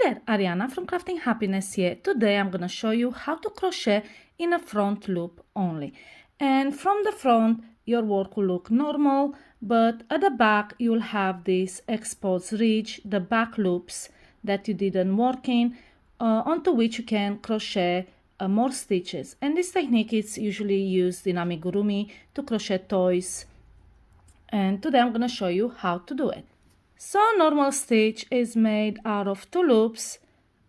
there, Ariana from Crafting Happiness here. Today I'm going to show you how to crochet in a front loop only. And from the front your work will look normal, but at the back you'll have this exposed ridge, the back loops that you didn't work in, onto which you can crochet more stitches. And this technique is usually used in amigurumi to crochet toys. And today I'm going to show you how to do it. So normal stitch is made out of two loops,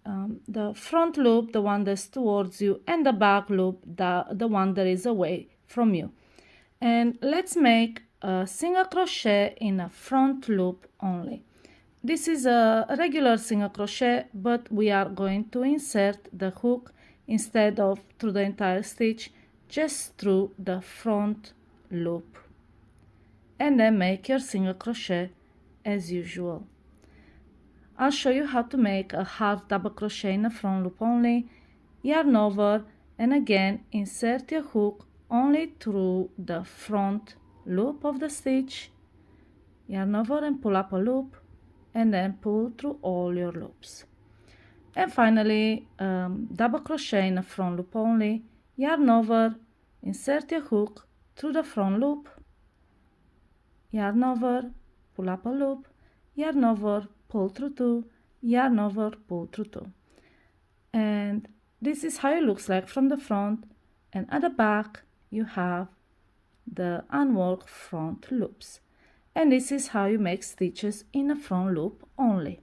the front loop, the one that's towards you, and the back loop, the one that is away from you. And let's make a single crochet in a front loop only. This is a regular single crochet, but we are going to insert the hook instead of through the entire stitch, just through the front loop. And then make your single crochet as usual. I'll show you how to make a half double crochet in a front loop only, yarn over, and again insert your hook only through the front loop of the stitch, yarn over and pull up a loop, and then pull through all your loops. And finally, double crochet in a front loop only, yarn over, insert your hook through the front loop, yarn over, pull up a loop, yarn over, pull through two, yarn over, pull through two. And this is how it looks like from the front, and at the back you have the unworked front loops. And this is how you make stitches in a front loop only.